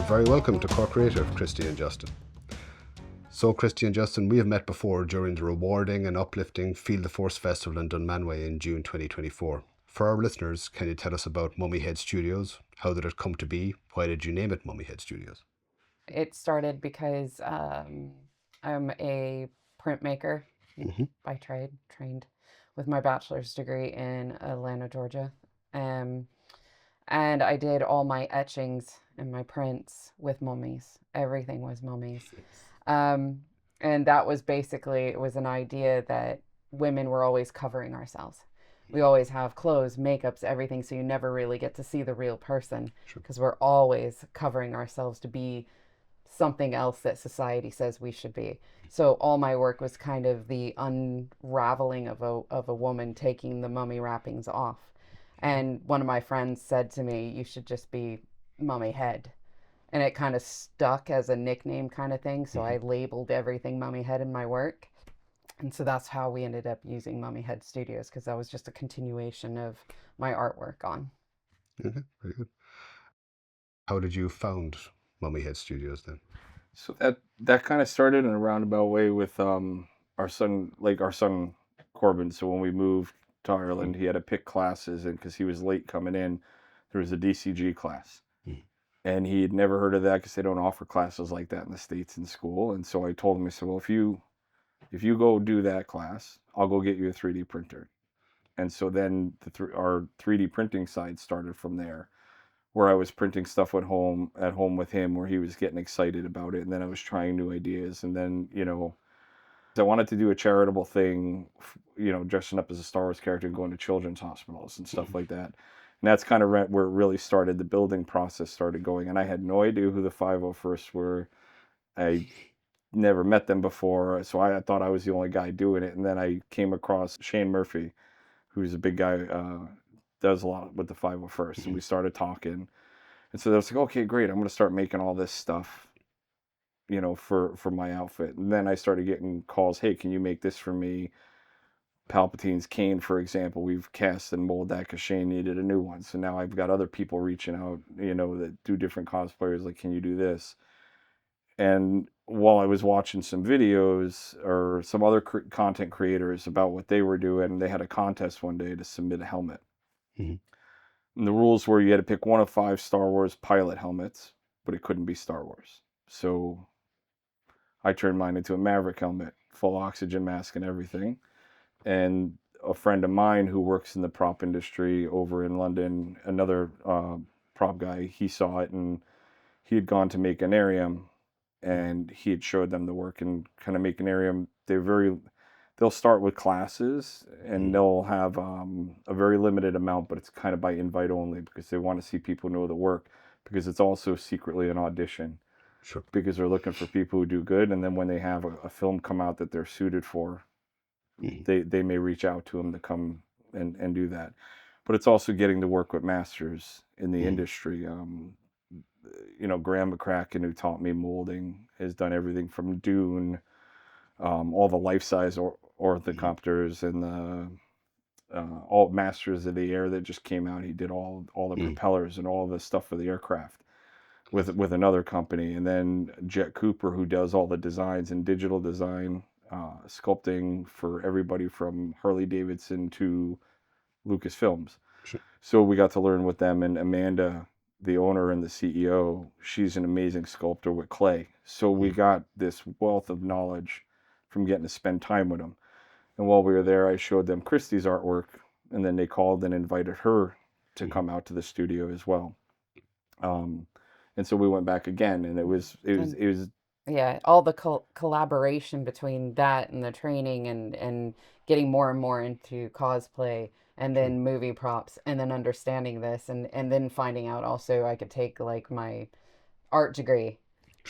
very welcome to Cork Creative, Kristie and Justin. So, Kristie and Justin, we have met before during the rewarding and uplifting Feel the Force Festival in Dunmanway in June 2024. For our listeners, can you tell us about Mummyhead Studios? How did it come to be? Why did you name it Mummyhead Studios? It started because I'm a printmaker by trade, trained with my bachelor's degree in Atlanta, Georgia. Um, and I did all my etchings and my prints with mummies. Everything was mummies. Um, and that was basically, it was an idea that women were always covering ourselves. We always have clothes, makeups, everything, so you never really get to see the real person because we're always covering ourselves to be something else that society says we should be. So all my work was kind of the unraveling of a woman taking the mummy wrappings off. And one of my friends said to me, "You should just be Mummyhead." And it kind of stuck as a nickname kind of thing. So I labeled everything Mummyhead in my work. And so that's how we ended up using Mummyhead Studios, because that was just a continuation of my artwork on. Okay, very good. How did you found Mummyhead Studios then? So that kind of started in a roundabout way with our son Corbin. So when we moved to Ireland, he had to pick classes, and because he was late coming in, there was a DCG class, and he had never heard of that because they don't offer classes like that in the States in school. And so I told him, I said, well, if you go do that class, I'll go get you a 3D printer. And so then our 3D printing side started from there, where I was printing stuff at home with him, where he was getting excited about it, and then I was trying new ideas, and then I wanted to do a charitable thing, dressing up as a Star Wars character and going to children's hospitals and stuff like that. And that's kind of where it really started. The building process started going, and I had no idea who the 501st were. I never met them before, so I thought I was the only guy doing it. And then I came across Shane Murphy, who's a big guy, does a lot with the 501st, and we started talking. And so I was like, okay, great, I'm going to start making all this stuff, for my outfit. And then I started getting calls, hey, can you make this for me? Palpatine's cane, for example, we've cast and molded that because Shane needed a new one. So now I've got other people reaching out, that do different cosplayers, like, can you do this? And while I was watching some videos or some other content creators about what they were doing, they had a contest one day to submit a helmet. And the rules were you had to pick one of 5 Star Wars pilot helmets, but it couldn't be Star Wars. So I turned mine into a Maverick helmet, full oxygen mask and everything. And a friend of mine who works in the prop industry over in London, another prop guy, he saw it, and he had gone to Makinarium, and he had showed them the work. And kind of Makinarium, they'll start with classes, and they'll have a very limited amount, but it's kind of by invite only, because they want to see people know the work, because it's also secretly an audition. Sure. Because they're looking for people who do good, and then when they have a film come out that they're suited for, they may reach out to them to come and do that. But it's also getting to work with masters in the industry. Graham McCracken, who taught me molding, has done everything from Dune, all the life-size orthocopters, and the all Masters of the Air that just came out. He did all the propellers and all the stuff for the aircraft with another company. And then Jet Cooper, who does all the designs and digital design, sculpting for everybody from Harley Davidson to Lucasfilms. Sure. So we got to learn with them. And Amanda, the owner and the CEO, she's an amazing sculptor with clay. So we got this wealth of knowledge from getting to spend time with them. And while we were there, I showed them Kristie's artwork, and then they called and invited her to come out to the studio as well. And so we went back again, and it was yeah, all the collaboration between that and the training and getting more and more into cosplay, and then movie props, and then understanding this, and then finding out also I could take like my art degree,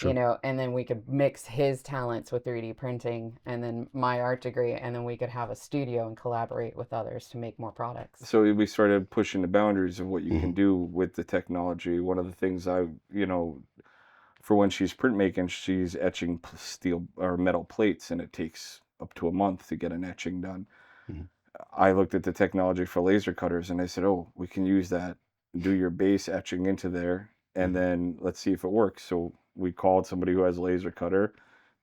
and then we could mix his talents with 3D printing, and then my art degree, and then we could have a studio and collaborate with others to make more products. So we started pushing the boundaries of what you can do with the technology. One of the things for when she's printmaking, she's etching steel or metal plates, and it takes up to a month to get an etching done. I looked at the technology for laser cutters, and I said, oh, we can use that, do your base etching into there, and then let's see if it works. So we called somebody who has a laser cutter,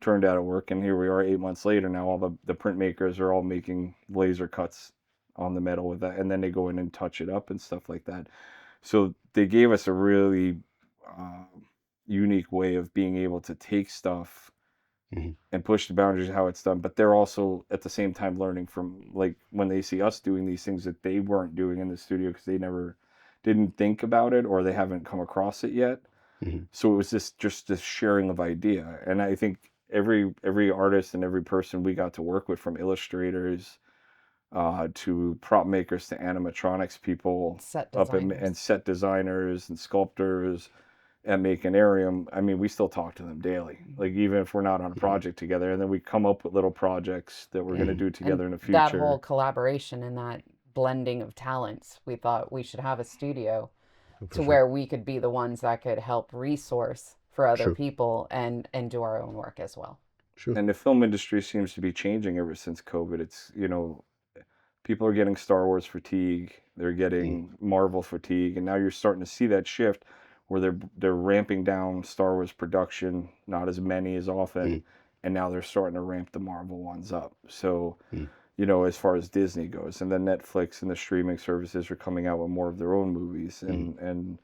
turned out it worked, and here we are 8 months later. Now all the printmakers are all making laser cuts on the metal with that, and then they go in and touch it up and stuff like that. So they gave us a really unique way of being able to take stuff and push the boundaries of how it's done. But they're also at the same time learning from, like, when they see us doing these things that they weren't doing in the studio because they never didn't think about it or they haven't come across it yet. So it was just this sharing of idea. And I think every artist and every person we got to work with, from illustrators to prop makers to animatronics people, Set up designers. and set designers and sculptors at Makinarium. I mean, we still talk to them daily, like even if we're not on a project together, and then we come up with little projects that we're going to do together in the future. That whole collaboration and that blending of talents, we thought we should have a studio to where we could be the ones that could help resource for other people and do our own work as well. And the film industry seems to be changing ever since COVID. It's, people are getting Star Wars fatigue, they're getting Marvel fatigue, and now you're starting to see that shift where they're ramping down Star Wars production, not as many as often, and now they're starting to ramp the Marvel ones up. So, as far as Disney goes, and then Netflix and the streaming services are coming out with more of their own movies, and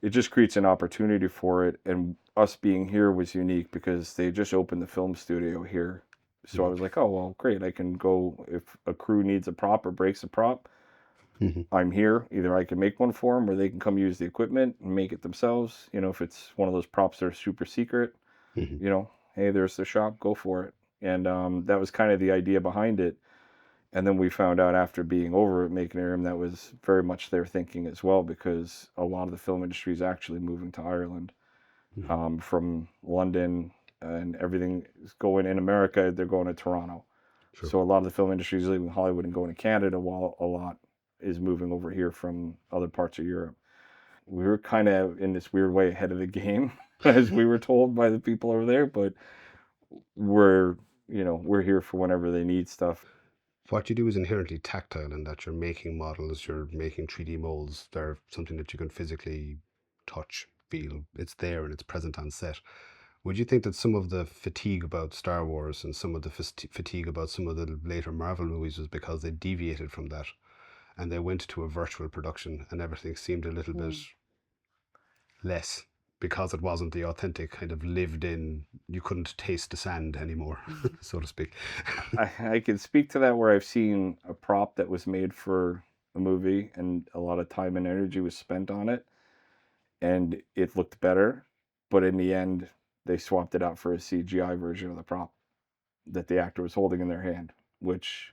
it just creates an opportunity for it. And us being here was unique because they just opened the film studio here. So I was like, oh, well, great. I can go if a crew needs a prop or breaks a prop. I'm here. Either I can make one for them or they can come use the equipment and make it themselves. If it's one of those props that are super secret, hey, there's the shop, go for it. And that was kind of the idea behind it. And then we found out after being over at Makinarium that was very much their thinking as well, because a lot of the film industry is actually moving to Ireland from London, and everything is going in America. They're going to Toronto. So a lot of the film industry is leaving Hollywood and going to Canada, while a lot is moving over here from other parts of Europe. We were kind of in this weird way ahead of the game, as we were told by the people over there, but we're here for whenever they need stuff. What you do is inherently tactile in that you're making models, you're making 3D molds. They're something that you can physically touch, feel. It's there and it's present on set. Would you think that some of the fatigue about Star Wars and some of the fatigue about some of the later Marvel movies was because they deviated from that and they went to a virtual production and everything seemed a little bit less, because it wasn't the authentic kind of lived in, you couldn't taste the sand anymore, so to speak? I can speak to that, where I've seen a prop that was made for a movie and a lot of time and energy was spent on it and it looked better, but in the end they swapped it out for a CGI version of the prop that the actor was holding in their hand, which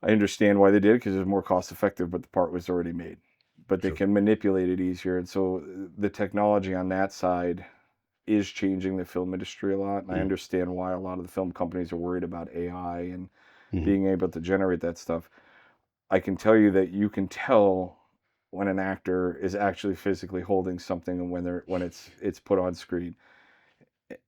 I understand why they did, because it was more cost effective, but the part was already made. But they can manipulate it easier, and so the technology on that side is changing the film industry a lot. And I understand why a lot of the film companies are worried about AI and being able to generate that stuff. I can tell you that you can tell when an actor is actually physically holding something and when it's put on screen.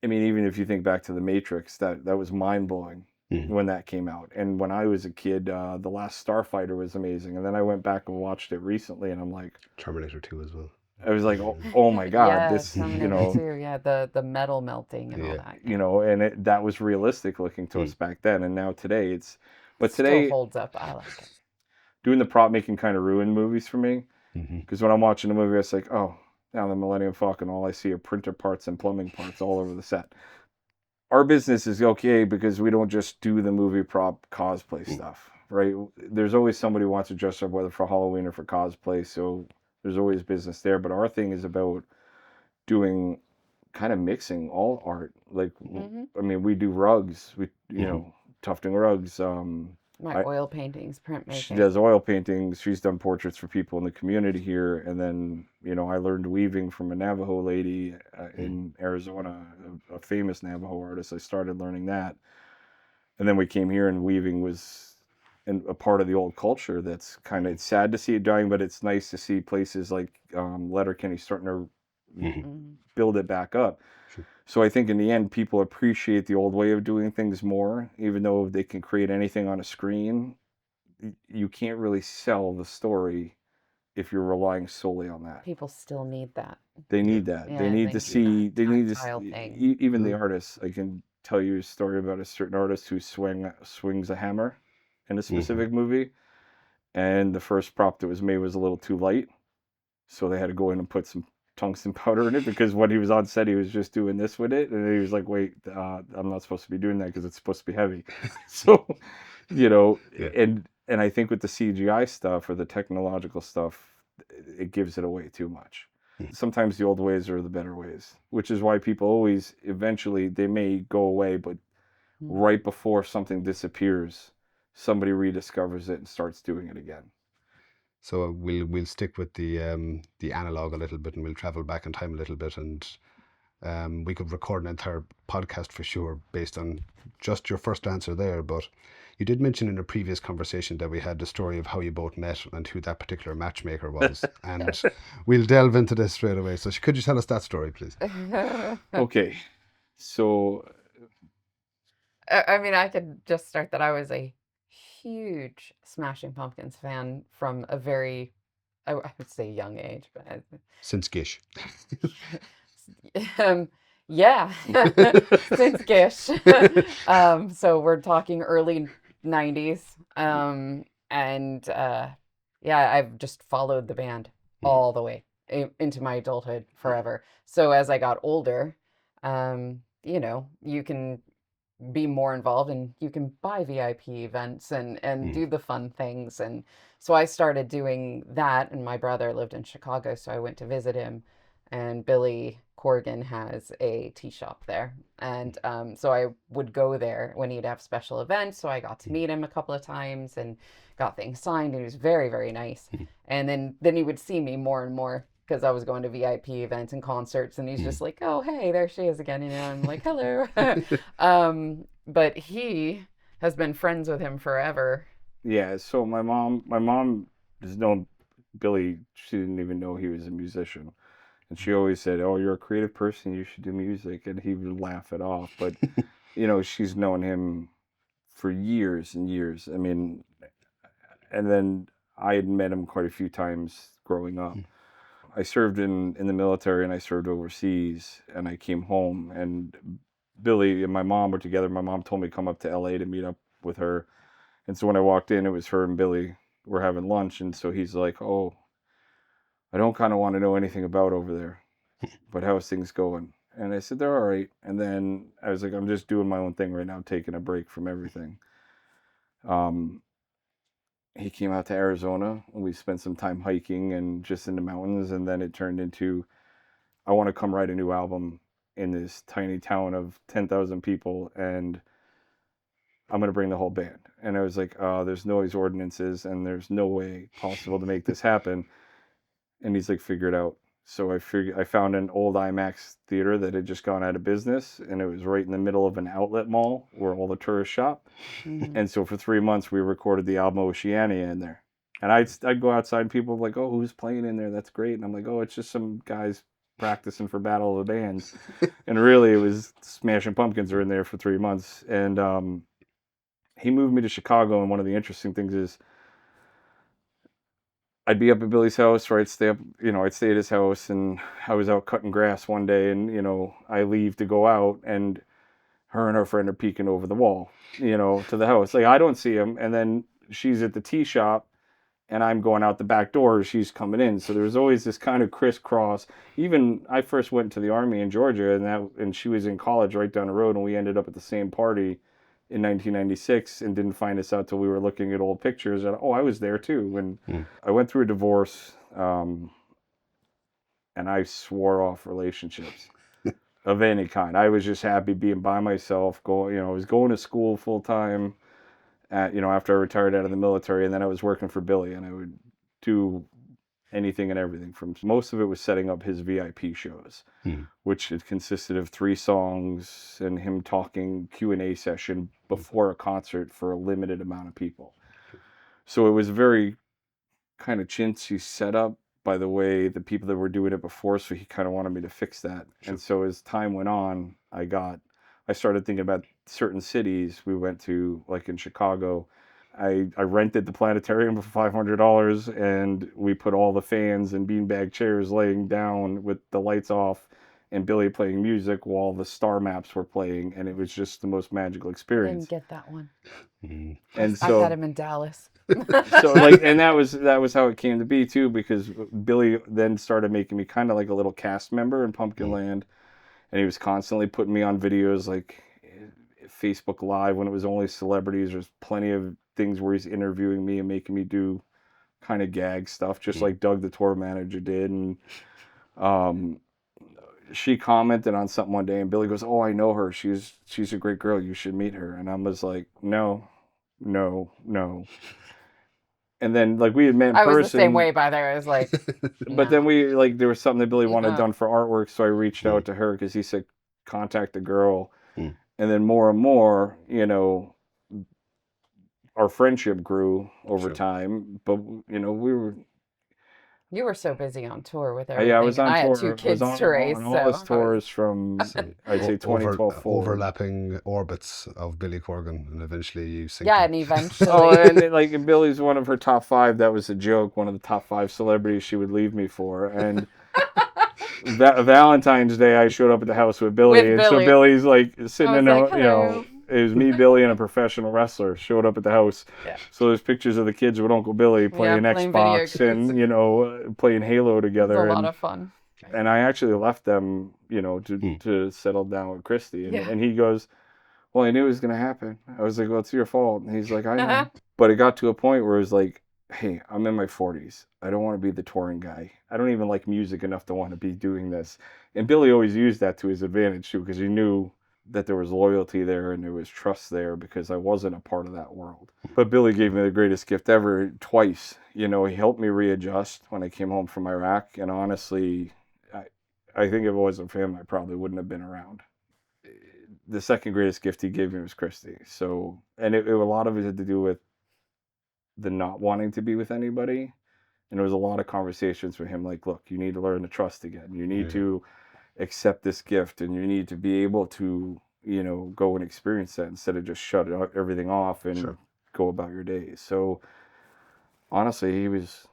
I mean, even if you think back to The Matrix, that was mind-blowing when that came out. And when I was a kid, The Last Starfighter was amazing. And then I went back and watched it recently, and I'm like, Terminator 2 as well. I was like, oh my God, Yeah, this, Terminator 2, yeah, the metal melting and all that. and that was realistic looking to us back then. And now today Still holds up. I like it. Doing the prop making kind of ruined movies for me, because when I'm watching a movie, it's like, oh, now the Millennium Falcon, all I see are printer parts and plumbing parts all over the set. Our business is okay because we don't just do the movie prop cosplay stuff, right? There's always somebody who wants to dress up, whether for Halloween or for cosplay, so there's always business there. But our thing is about doing, kind of mixing all art. Like, I mean, we do rugs, tufting rugs. My oil paintings, printmaking. She does oil paintings. She's done portraits for people in the community here. And then, I learned weaving from a Navajo lady in Arizona, a famous Navajo artist. I started learning that. And then we came here, and weaving was a part of the old culture. That's kind of, it's sad to see it dying, but it's nice to see places like Letterkenny starting to build it back up. So I think in the end, people appreciate the old way of doing things more, even though they can create anything on a screen. You can't really sell the story if you're relying solely on that. People still need that. They need that. Yeah, They need they to need see. that They need to tactile see, thing. even the artists. I can tell you a story about a certain artist who swings a hammer in a specific movie, and the first prop that was made was a little too light, so they had to go in and put some tungsten powder in it, because when he was on set, he was just doing this with it, and he was like, "Wait, I'm not supposed to be doing that because it's supposed to be heavy." So, you know, Yeah. and I think with the CGI stuff or the technological stuff, it gives it away too much. Sometimes the old ways are the better ways, which is why people always eventually they may go away, but right before something disappears, somebody rediscovers it and starts doing it again. So we'll stick with the analog a little bit, and we'll travel back in time a little bit, and we could record an entire podcast for sure based on just your first answer there. But you did mention in a previous conversation that we had the story of how you both met and who that particular matchmaker was, and we'll delve into this straight away. So could you tell us that story, please? Okay, so I mean, I could just start that I was a huge Smashing Pumpkins fan from a very, I would say young age, but Since Gish. yeah, since Gish. So we're talking early 90s. And yeah, I've just followed the band all the way into my adulthood forever. So as I got older, you know, you can be more involved and you can buy VIP events and do the fun things. And so I started doing that, and my brother lived in Chicago, so I went to visit him, and Billy Corgan has a tea shop there. And so I would go there when he'd have special events. So I got to meet him a couple of times and got things signed, and he was very, very nice. And then he would see me more and more because I was going to VIP events and concerts, and he's just like, "Oh, hey, there she is again." You know, I'm like, "Hello." But he has been friends with him forever. yeah, so my mom has known Billy. She didn't even know he was a musician, and she always said, "Oh, you're a creative person. You should do music," and he would laugh it off. But you know, she's known him for years and years. I mean, and then I had met him quite a few times growing up. I served in the military, and I served overseas, and I came home, and Billy and my mom were together. My mom told me to come up to LA to meet up with her. And so when I walked in, it was her and Billy were having lunch. And so he's like, "Oh, I don't kind of want to know anything about over there, but how's things going?" And I said, "They're all right." And then I was like, "I'm just doing my own thing right now, taking a break from everything." He came out to Arizona, and we spent some time hiking and just in the mountains. And then it turned into, I want to come write a new album in this tiny town of 10,000 people, and I'm going to bring the whole band. And I was like, there's noise ordinances, and there's no way possible to make this happen. And he's like, figure it out. So I found an old IMAX theater that had just gone out of business, and it was right in the middle of an outlet mall where all the tourists shop. And so for 3 months, we recorded the album Oceania in there. And I'd go outside, and people were like, "Oh, who's playing in there? That's great." And I'm like, "Oh, it's just some guys practicing for Battle of the Bands." And really, it was Smashing Pumpkins are in there for 3 months. And he moved me to Chicago, and one of the interesting things is I'd be up at Billy's house, or I'd stay up, I'd stay at his house, and I was out cutting grass one day, and, I leave to go out, and her and her friend are peeking over the wall, to the house. Like, I don't see him, and then she's at the tea shop, and I'm going out the back door, she's coming in. So there's always this kind of crisscross. Even I first went to the Army in Georgia, and she was in college right down the road, and we ended up at the same party in 1996 and didn't find us out till we were looking at old pictures. And I was there too. And I went through a divorce, and I swore off relationships of any kind. I was just happy being by myself. I was going to school full time. After I retired out of the military, and then I was working for Billy, and I would do anything and everything. From most of it was setting up his VIP shows, which it consisted of 3 songs and him talking Q&A session before a concert for a limited amount of people. So it was very kind of chintzy setup by the way the people that were doing it before. So he kind of wanted me to fix that. Sure. And so as time went on, I started thinking about certain cities we went to, like in Chicago. I rented the planetarium for $500, and we put all the fans and beanbag chairs laying down with the lights off, and Billy playing music while the star maps were playing, and it was just the most magical I experience. didn't get that one. Mm. And I had him in Dallas. so like, and that was how it came to be too, because Billy then started making me kind of like a little cast member in Pumpkinland, and he was constantly putting me on videos like Facebook Live when it was only celebrities. There's plenty of things where he's interviewing me and making me do kind of gag stuff, just like Doug the tour manager did. And she commented on something one day, and Billy goes, "Oh, I know her. She's a great girl. You should meet her." And I was like, "No, no, no." And then like we had met in I person. was the same way, by there. I was like, But then no. there was something that Billy wanted done for artwork, so I reached out Mm. to her because he said contact the girl. Mm. And then more and more, our friendship grew over Sure. time. But we were. You were so busy on tour with I everything. was on I tour. had 2 I was kids on to raise, all so his tours from I'd say 2012 forward. Overlapping orbits of Billy Corgan, and eventually you sync yeah, them. and eventually, Oh, and like Billy's one of her top 5. That was a joke. One of the top 5 celebrities she would leave me for. And Valentine's Day, I showed up at the house with Billy, With and so Billy. Billy's like sitting I in was a, like, hello. it was me, Billy, and a professional wrestler showed up at the house. Yeah. So there's pictures of the kids with Uncle Billy playing playing video Xbox and playing Halo it was together. a lot of fun. And I actually left them, to settle down with Kristie, and he goes, "Well, I knew it was going to happen." I was like, "Well, it's your fault." And he's like, "I know." But it got to a point where it was like, "Hey, I'm in my 40s. I don't want to be the touring guy. I don't even like music enough to want to be doing this." And Billy always used that to his advantage too, because he knew that there was loyalty there and there was trust there because I wasn't a part of that world. But Billy gave me the greatest gift ever twice. He helped me readjust when I came home from Iraq. And honestly, I think if it wasn't for him, I probably wouldn't have been around. The second greatest gift he gave me was Kristie. So, and a lot of it had to do with the not wanting to be with anybody. And there was a lot of conversations with him like, look, you need to learn to trust again. You need to accept this gift, and you need to be able to, go and experience that instead of just shut everything off and go about your days. So honestly, he was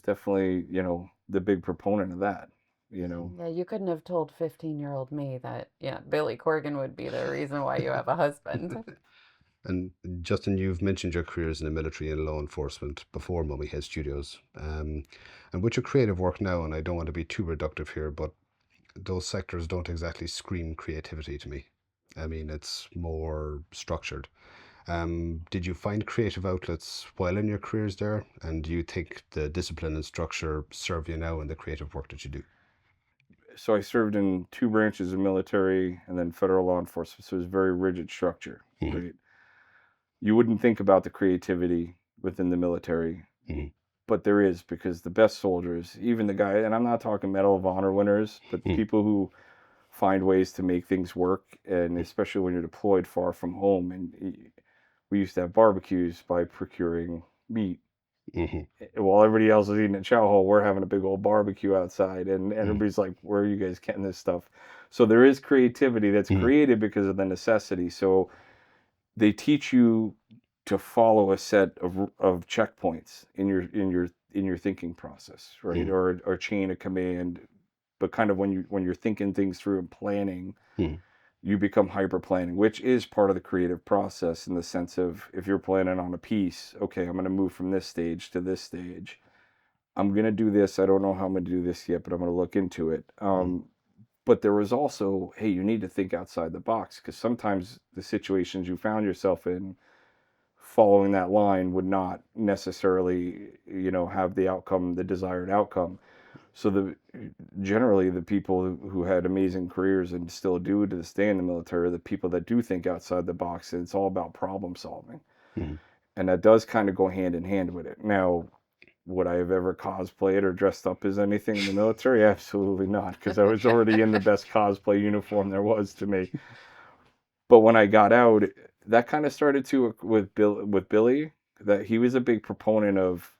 definitely, the big proponent of that. Yeah, you couldn't have told 15-year-old me that, Billy Corgan would be the reason why you have a husband. And Justin, you've mentioned your careers in the military and law enforcement before Mummyhead Studios. And with your creative work now, and I don't want to be too reductive here, but those sectors don't exactly scream creativity to me. I mean, it's more structured. Did you find creative outlets while in your careers there? And do you think the discipline and structure serve you now in the creative work that you do? So I served in 2 branches of military and then federal law enforcement. So it was very rigid structure, right? You wouldn't think about the creativity within the military, but there is, because the best soldiers, even the guy, and I'm not talking Medal of Honor winners, but people who find ways to make things work, and especially when you're deployed far from home. And we used to have barbecues by procuring meat. While everybody else is eating at chow hall, we're having a big old barbecue outside, and everybody's like, "Where are you guys getting this stuff?" So there is creativity that's created because of the necessity. So they teach you to follow a set of checkpoints in your thinking process, right? Or chain of command. But kind of when you're thinking things through and planning, you become hyper planning, which is part of the creative process, in the sense of, if you're planning on a piece, okay, I'm going to move from this stage to this stage. I'm going to do this. I don't know how I'm going to do this yet, but I'm going to look into it. But there was also, hey, you need to think outside the box, because sometimes the situations you found yourself in, following that line would not necessarily, have the desired outcome. So generally the people who had amazing careers and still do to this day in the military are the people that do think outside the box, and it's all about problem solving. And that does kind of go hand in hand with it. Now, would I have ever cosplayed or dressed up as anything in the military? Absolutely not, because I was already in the best cosplay uniform there was to me. But when I got out, that kind of started to with Billy, that he was a big proponent of,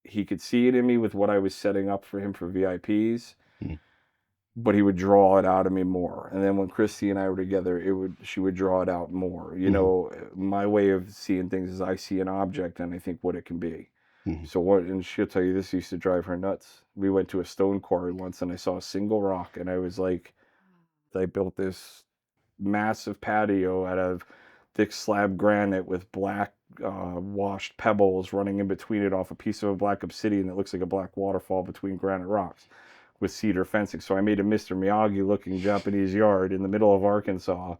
he could see it in me with what I was setting up for him for VIPs. but he would draw it out of me more. And then when Kristie and I were together, she would draw it out more. You know, my way of seeing things is I see an object and I think what it can be. So and she'll tell you this used to drive her nuts. We went to a stone quarry once and I saw a single rock and I was like, I built this massive patio out of thick slab granite with black washed pebbles running in between it off a piece of a black obsidian that looks like a black waterfall between granite rocks with cedar fencing. So I made a Mr. Miyagi looking Japanese yard in the middle of Arkansas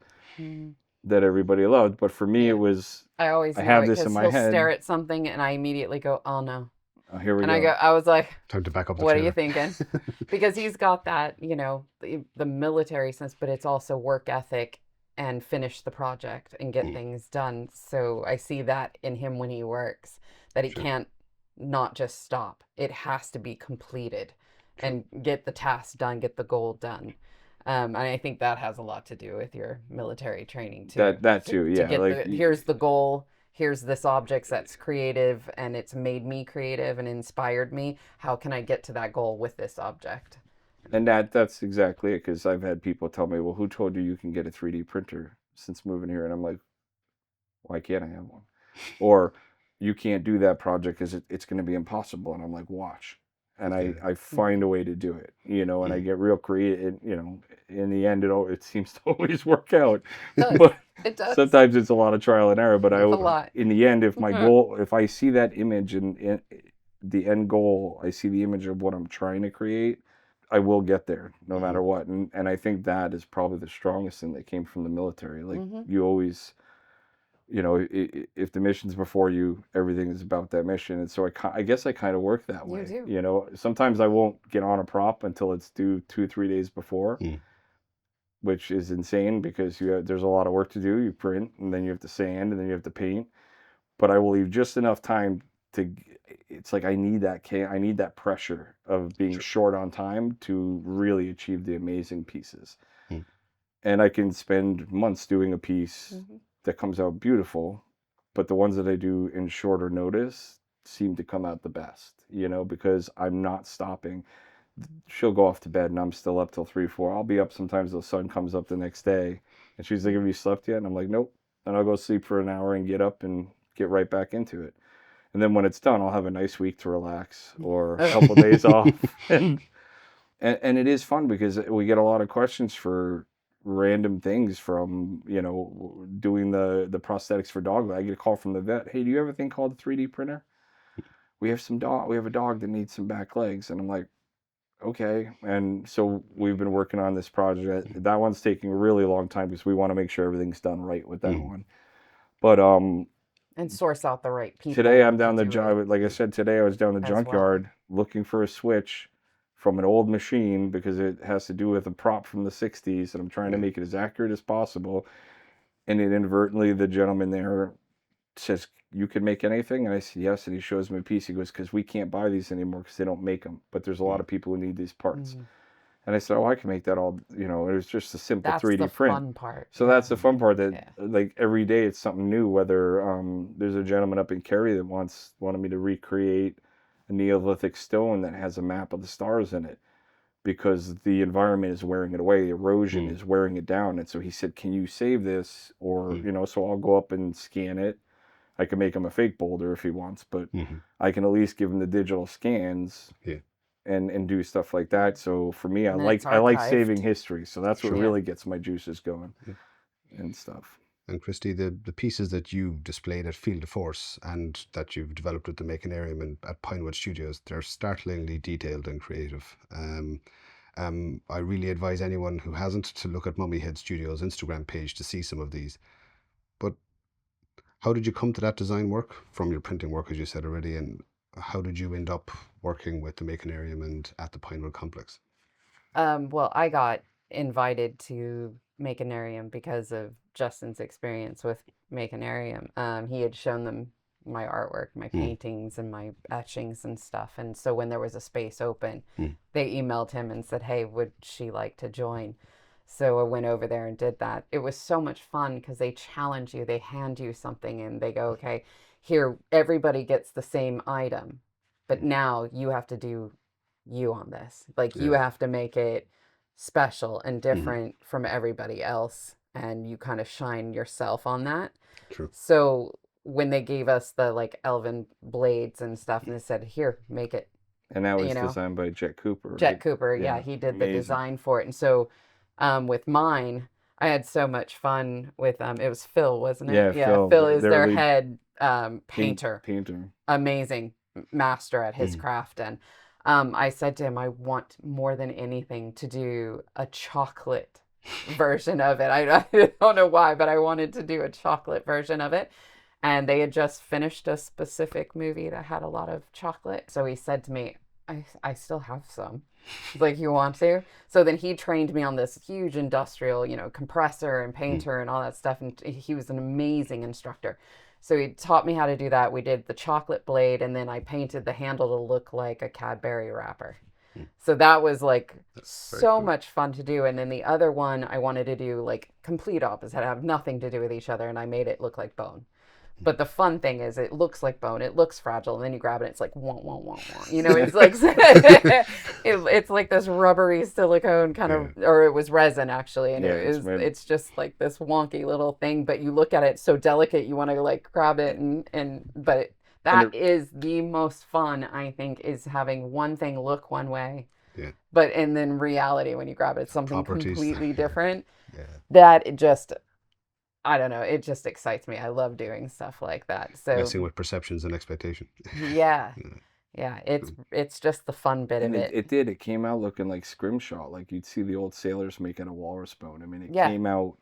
that everybody loved. But for me, it was, I always know have it this in because my he'll head. stare at something and I immediately go, oh no. Here we And go. I was like, Time to back up the what trailer. are you thinking? Because he's got that, you know, the military sense, but it's also work ethic and finish the project and get things done. So I see that in him when he works, that he can't not just stop. It has to be completed and get the task done, get the goal done. And I think that has a lot to do with your military training too. That too, yeah. To get like, here's the goal. Here's this object that's creative and it's made me creative and inspired me. How can I get to that goal with this object? And that's exactly it, because I've had people tell me, well, who told you can get a 3D printer since moving here? And I'm like, why can't I have one? Or you can't do that project because it's going to be impossible. And I'm like, watch. And I find a way to do it, you know, and I get real creative. You know, in the end, it seems to always work out. But it does. Sometimes it's a lot of trial and error. But in the end, if my goal, if I see that image and the end goal, I see the image of what I'm trying to create, I will get there no matter what. And I think that is probably the strongest thing that came from the military. Like you always, you know, if the mission's before you, everything is about that mission. And so I guess I kind of work that way. You do. You know, sometimes I won't get on a prop until it's due 2-3 days before, which is insane because there's a lot of work to do. You print and then you have to sand and then you have to paint. But I will leave just enough time to. It's like I need that pressure of being short on time to really achieve the amazing pieces. And I can spend months doing a piece that comes out beautiful, but the ones that I do in shorter notice seem to come out the best, you know, because I'm not stopping. She'll go off to bed and I'm still up till 3-4. I'll be up sometimes the sun comes up the next day and she's like, have you slept yet? And I'm like, nope. And I'll go sleep for an hour and get up and get right back into it. And then when it's done, I'll have a nice week to relax or a couple days off. And it is fun because we get a lot of questions for random things, from, you know, doing the prosthetics for dog. I get a call from the vet. Hey, do you have a thing called a 3D printer? We have a dog that needs some back legs. And I'm like, okay. And so we've been working on this project. That one's taking a really long time because we want to make sure everything's done right with that one. But and source out the right people. Today I'm down like I said, today I was down the junkyard looking for a switch from an old machine because it has to do with a prop from the 60s, and I'm trying to make it as accurate as possible. And it inadvertently, the gentleman there says, you can make anything? And I said, yes. And he shows me a piece. He goes, because we can't buy these anymore because they don't make them. But there's a lot of people who need these parts. And I said, oh, I can make that all, you know, it was just a simple 3D print. That's the fun part. So that's the fun part, that like every day it's something new. Whether there's a gentleman up in Kerry that wanted me to recreate a Neolithic stone that has a map of the stars in it because the environment is wearing it away. Erosion is wearing it down. And so he said, can you save this? Or, you know, so I'll go up and scan it. I can make him a fake boulder if he wants, but I can at least give him the digital scans. And do stuff like that. So for me, I like saving history. So that's what really gets my juices going and stuff. And Kristie, the pieces that you displayed at Field of Force and that you've developed with the Makinarium and at Pinewood Studios, they're startlingly detailed and creative. I really advise anyone who hasn't to look at Mummyhead Studios' Instagram page to see some of these. But how did you come to that design work from your printing work, as you said already, and how did you end up working with the Makinarium and at the Pinewood Complex? Well, I got invited to Makinarium because of Justin's experience with Makinarium. He had shown them my artwork, my paintings and my etchings and stuff. And so when there was a space open, they emailed him and said, hey, would she like to join? So I went over there and did that. It was so much fun because they challenge you. They hand you something and they go, okay, here, everybody gets the same item, but now you have to do you on this. Like you have to make it special and different from everybody else, and you kind of shine yourself on that. True. So when they gave us the like elven blades and stuff, and they said, "Here, make it," And that was you know, designed by Jet Cooper, Jet right? Cooper, yeah, Yeah, he did the amazing. design for it. And so with mine, I had so much fun with it was Phil, wasn't it? Yeah, Yeah, Phil, Phil is their their lead head painter. painter. Amazing master at his craft. And I said to him, I want more than anything to do a chocolate version of it. I don't know why, but I wanted to do a chocolate version of it. And they had just finished a specific movie that had a lot of chocolate. So he said to me, I still have some. He's like, you want to? So then he trained me on this huge industrial, compressor and painter and all that stuff. And he was an amazing instructor. So he taught me how to do that. We did the chocolate blade, and then I painted the handle to look like a Cadbury wrapper. So that was like so cool. much fun to do. And then the other one I wanted to do like complete opposite, have nothing to do with each other, and I made it look like bone. But the fun thing is it looks like bone, it looks fragile, and then you grab it, it's like wah, wah, wah, wah. It's like it's like this rubbery silicone kind of, or it was resin actually, and it's just like this wonky little thing. But you look at it, it's so delicate, you want to like grab it, but that is the most fun, I think, is having one thing look one way, but and then reality when you grab it, it's something completely different. That it just, I don't know, it just excites me. I love doing stuff like that. So messing with perceptions and expectation. Yeah, it's just the fun bit of it. It came out looking like scrimshaw, like you'd see the old sailors making a walrus bone. I mean, it came out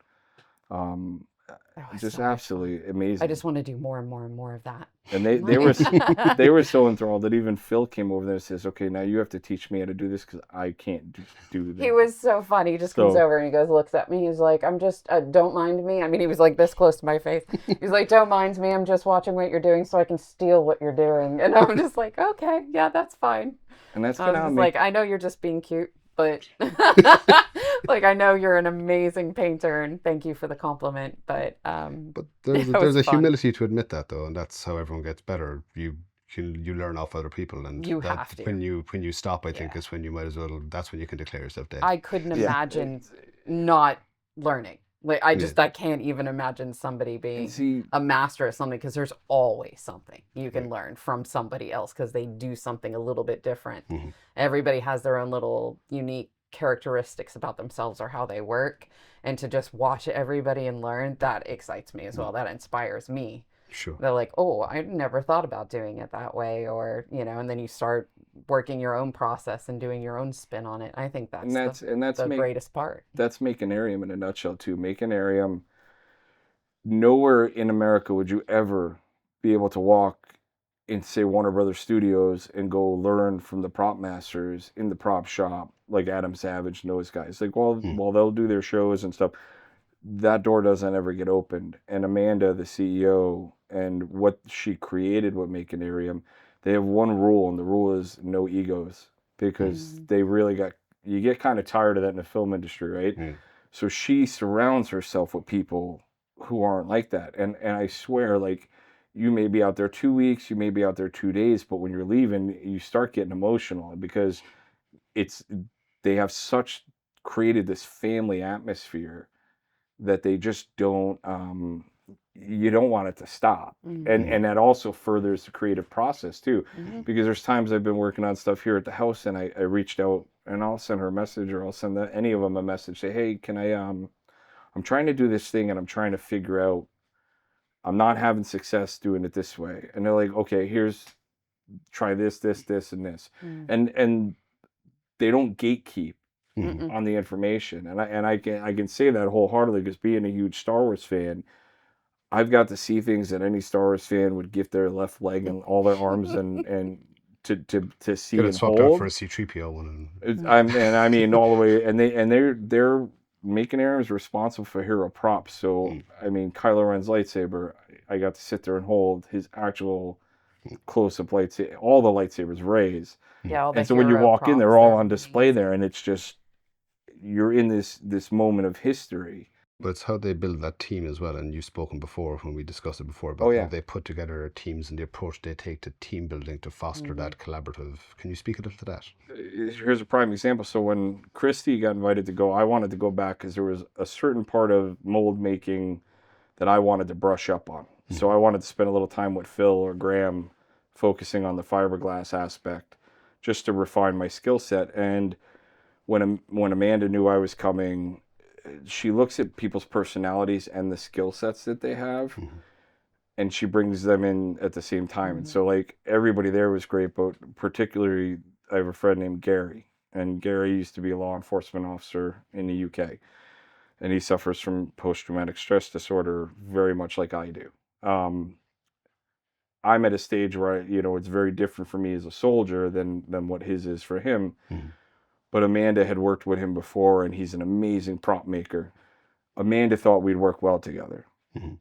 just so absolutely amazing. I just want to do more and more and more of that. And they were so enthralled that even Phil came over there and says, "Okay, now you have to teach me how to do this because I can't do that." He was so funny. He just comes over and he goes, looks at me. He's like, "I'm just don't mind me." I mean, he was like this close to my face. He's like, "Don't mind me. I'm just watching what you're doing so I can steal what you're doing." And I'm just like, "Okay, yeah, that's fine." And that's kind of like, I know you're just being cute, but like, I know you're an amazing painter, and thank you for the compliment. But there's a humility to admit that, though, and that's how everyone gets better. You learn off other people, and you have to. When you stop, I think is when you might as well. That's when you can declare yourself dead. I couldn't imagine not learning. Like I can't even imagine somebody being a master at something, because there's always something you can learn from somebody else because they do something a little bit different. Everybody has their own little unique characteristics about themselves or how they work, and to just watch everybody and learn, that excites me as well. That inspires me. Sure. They're like, oh, I never thought about doing it that way, or and then you start working your own process and doing your own spin on it. I think that's the greatest part. That's Makinarium in a nutshell too. Makinarium, nowhere in America would you ever be able to walk in, say, Warner Brothers Studios and go learn from the prop masters in the prop shop, like Adam Savage and those guys. Like, while they'll do their shows and stuff, that door doesn't ever get opened. And Amanda, the CEO, and what she created with Makinarium, they have one rule, and the rule is no egos, because they really you get kind of tired of that in the film industry, right? So she surrounds herself with people who aren't like that. And I swear, like, you may be out there 2 weeks, you may be out there 2 days, but when you're leaving, you start getting emotional, because they have created this family atmosphere that they just don't, you don't want it to stop. And that also furthers the creative process too, because there's times I've been working on stuff here at the house, and I reached out, and I'll send her a message, or I'll send any of them a message, say, "Hey, can I'm trying to do this thing, and I'm trying to figure out, I'm not having success doing it this way." And they're like, "Okay, try this, and this." And they don't gatekeep on the information. And I can say that wholeheartedly, because being a huge Star Wars fan, I've got to see things that any Star Wars fan would give their left leg and all their arms and to see and swapped hold. Out for a C-3PO one. I mean all the way, and they're Makinarium is responsible for hero props. So I mean, Kylo Ren's lightsaber, I got to sit there and hold his actual close-up lightsaber. All the lightsabers, Rey's. Yeah, and so when you walk in, they're all on display there, and it's just, you're in this moment of history. But it's how they build that team as well. And you've spoken before, when we discussed it before, Oh about how yeah. they put together their teams and the approach they take to team building to foster that collaborative. Can you speak a little to that? Here's a prime example. So when Kristie got invited to go, I wanted to go back because there was a certain part of mold making that I wanted to brush up on. So I wanted to spend a little time with Phil or Graham focusing on the fiberglass aspect just to refine my skill set. And when Amanda knew I was coming, she looks at people's personalities and the skill sets that they have, and she brings them in at the same time. And so like everybody there was great, but particularly I have a friend named Gary, and Gary used to be a law enforcement officer in the UK, and he suffers from post-traumatic stress disorder very much like I do. I'm at a stage where it's very different for me as a soldier than what his is for him. But Amanda had worked with him before, and he's an amazing prop maker. Amanda thought we'd work well together.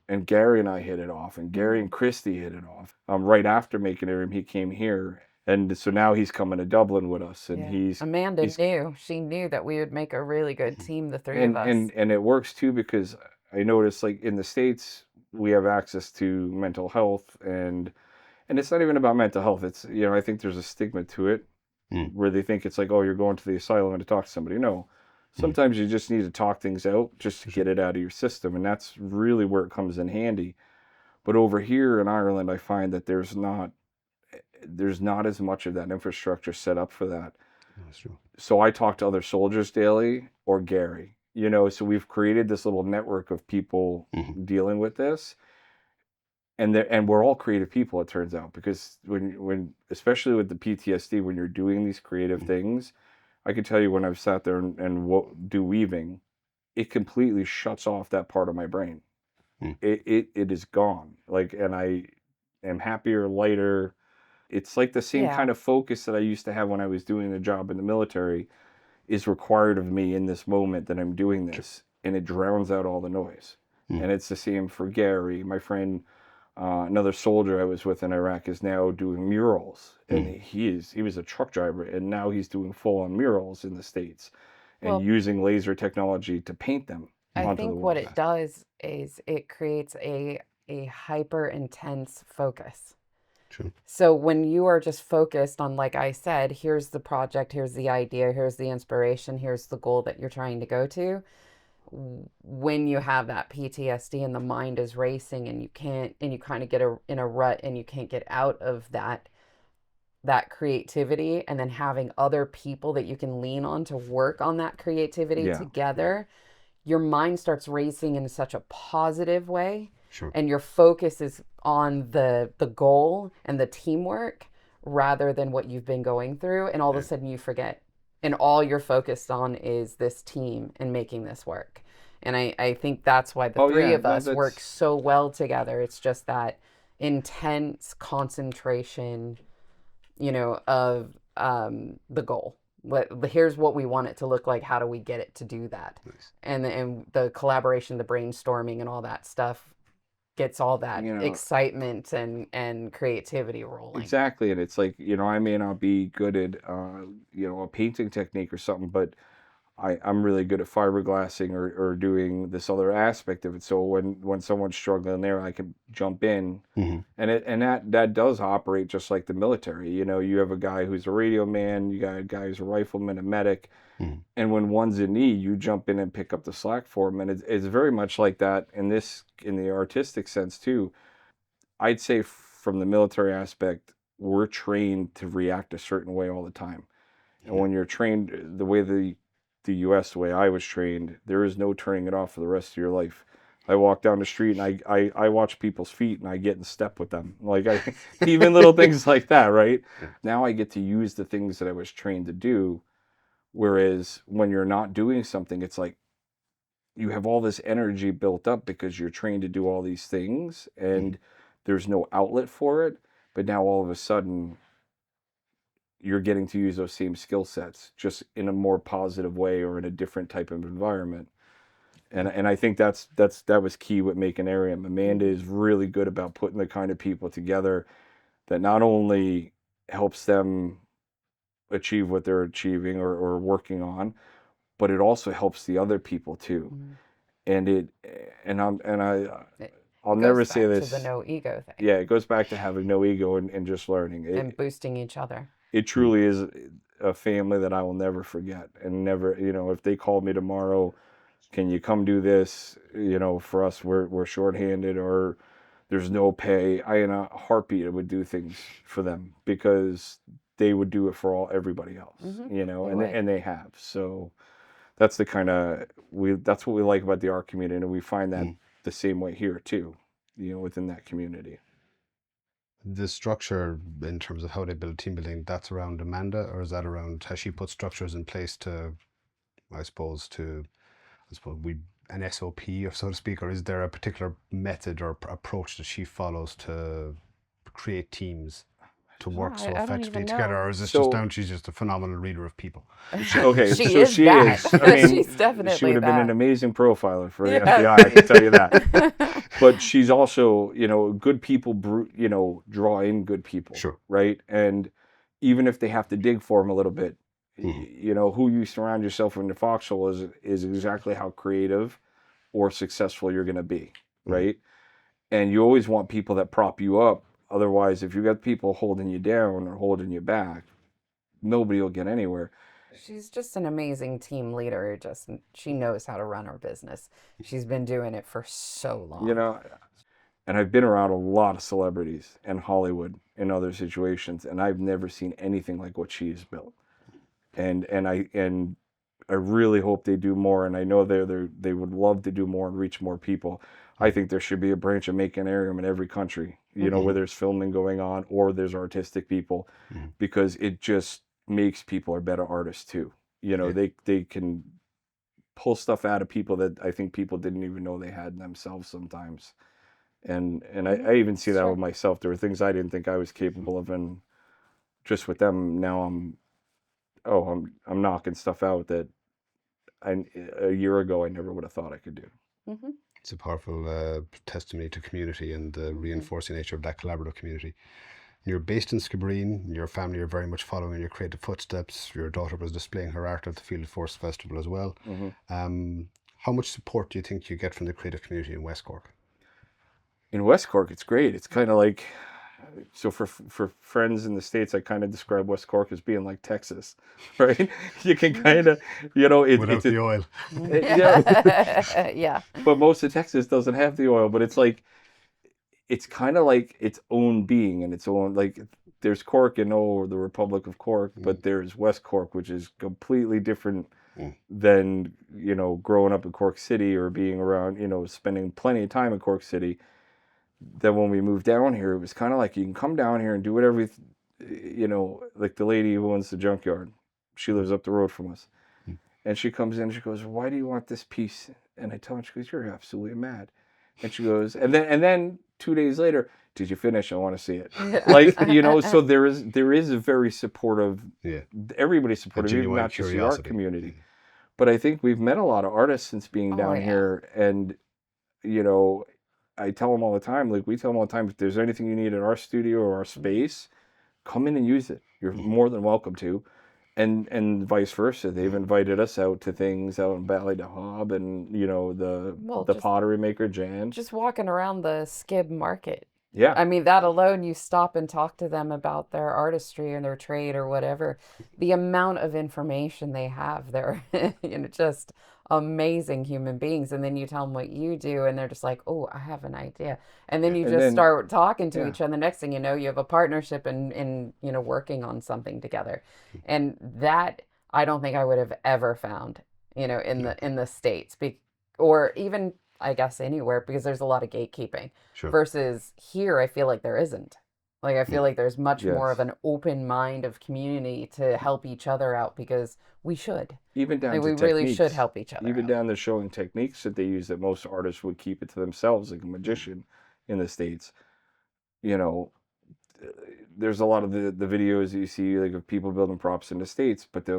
And Gary and I hit it off, and Gary and Kristie hit it off. Right after Makinarium, he came here, and so now he's coming to Dublin with us, and Amanda knew. She knew that we would make a really good team, the three of us. And it works too, because I noticed, like, in the States, we have access to mental health, and it's not even about mental health. It's, I think there's a stigma to it, where they think it's like, oh, you're going to the asylum and to talk to somebody. No, sometimes you just need to talk things out just to get it out of your system, and that's really where it comes in handy. But over here in Ireland, I find that there's not as much of that infrastructure set up for that. That's true. So I talk to other soldiers daily, or Gary, so we've created this little network of people dealing with this. And we're all creative people, it turns out, because when especially with the PTSD, when you're doing these creative things, I can tell you, when I've sat there and do weaving, it completely shuts off that part of my brain. It is gone. Like, and I am happier, lighter. It's like the same kind of focus that I used to have when I was doing the job in the military is required of me in this moment that I'm doing this, and it drowns out all the noise. And it's the same for Gary, my friend. Another soldier I was with in Iraq is now doing murals, and he was a truck driver, and now he's doing full-on murals in the States, and using laser technology to paint them onto the I think walls. what it does is it creates a hyper intense focus. True. So when you are just focused on, like I said, here's the project, here's the idea, here's the inspiration, here's the goal that you're trying to go to. When you have that PTSD and the mind is racing, and you kind of get in a rut, and you can't get out of that creativity, and then having other people that you can lean on to work on that creativity together, your mind starts racing in such a positive way. Sure. And your focus is on the goal and the teamwork rather than what you've been going through, and all of a sudden you forget, and all you're focused on is this team and making this work. And I think that's why the three of us work so well together. It's just that intense concentration, of the goal. Here's what we want it to look like. How do we get it to do that? Nice. And the collaboration, the brainstorming, and all that stuff gets all that excitement and creativity rolling. Exactly. And it's like, I may not be good at, a painting technique or something, but I'm really good at fiberglassing or doing this other aspect of it. So when someone's struggling there, I can jump in, and that does operate just like the military. You have a guy who's a radio man, you got a guy who's a rifleman, a medic, and when one's in need, you jump in and pick up the slack for them. And it's very much like that in the artistic sense too. I'd say from the military aspect, we're trained to react a certain way all the time. And when you're trained the way the US, the way I was trained, there is no turning it off for the rest of your life. I walk down the street and I watch people's feet and I get in step with them. Like, even little things like that, right? Now I get to use the things that I was trained to do. Whereas when you're not doing something, it's like you have all this energy built up because you're trained to do all these things, and there's no outlet for it. But now all of a sudden, you're getting to use those same skill sets just in a more positive way or in a different type of environment. And I think that was key with Makinarium. Amanda is really good about putting the kind of people together that not only helps them achieve what they're achieving or working on, but it also helps the other people too. and It I'll goes never back say to this. the no ego thing Yeah, it goes back to having no ego and just learning. and boosting each other. It truly is a family that I will never forget, and never, if they called me tomorrow, can you come do this? For us, we're shorthanded or there's no pay. I, in a heartbeat, would do things for them because they would do it for everybody else, and they have. So that's that's what we like about the art community, and we find that the same way here too, within that community. The structure in terms of how they build team building, that's around Amanda, or is that around, has she put structures in place to, I suppose an SOP, or so to speak, or is there a particular method or approach that she follows to create teams to work so I don't effectively even together, know. or is it just down she's just a phenomenal reader of people? Okay, She so is she that. is. I mean, She's definitely she would have been an that. amazing profiler for the Yeah. FBI. I can tell you that. But she's also, good people, draw in good people. Sure. Right. And even if they have to dig for them a little bit, who you surround yourself in the foxhole is exactly how creative or successful you're going to be. Right. And you always want people that prop you up. Otherwise, if you got people holding you down or holding you back, nobody will get anywhere. She's just an amazing team leader. She knows how to run her business. She's been doing it for so long. And I've been around a lot of celebrities and Hollywood in other situations, and I've never seen anything like what she's built. And I really hope they do more, and I know they would love to do more and reach more people. I think there should be a branch of Makinarium in every country, where there's filming going on or there's artistic people, because it just makes people a better artists too. They can pull stuff out of people that I think people didn't even know they had in themselves sometimes. And I even see that with myself. There were things I didn't think I was capable of, and just with them now I'm knocking stuff out that a year ago I never would have thought I could do. It's a powerful testimony to community and the reinforcing nature of that collaborative community. You're based in Skibbereen. Your family are very much following in your creative footsteps. Your daughter was displaying her art at the Field of Force Festival as well. How much support do you think you get from the creative community in West Cork? In West Cork, it's great. It's kind of like, so for friends in the States, I kind of describe West Cork as being like Texas, right? You can kind of, Without the oil. Yeah. Yeah. But most of Texas doesn't have the oil, but it's kind of like its own being and its own, like there's Cork and the Republic of Cork, but there's West Cork, which is completely different than, growing up in Cork City or being around, spending plenty of time in Cork City. Then when we moved down here, it was kind of like you can come down here and do whatever, like the lady who owns the junkyard. She lives up the road from us. And she comes in and she goes, "Why do you want this piece?" And I tell her, she goes, "You're absolutely mad." And she goes, and then 2 days later, "Did you finish? I want to see it." Like, so there is a very supportive, everybody's supportive, even not just the art community. But I think we've met a lot of artists since being down here. And, I tell them all the time, like we tell them all the time, if there's anything you need in our studio or our space, come in and use it. You're more than welcome to. And vice versa. They've invited us out to things out in Ballydehob and, the pottery maker, Jan. Just walking around the Skib market. Yeah. I mean, that alone, you stop and talk to them about their artistry and their trade or whatever. The amount of information they have, they're just amazing human beings. And then you tell them what you do, and they're just like, "Oh, I have an idea." And then you start talking to each other. The next thing you know, you have a partnership and working on something together. And that I don't think I would have ever found, in the States, or even I guess anywhere, because there's a lot of gatekeeping. Sure. Versus here, I feel like there isn't. Like I feel like there's much more of an open mind of community to help each other out, because we should. Even down to we techniques. Really should help each other. Even out. down to showing techniques that they use that most artists would keep it to themselves, like a magician in the States. There's a lot of the videos that you see, like, of people building props in the States, but they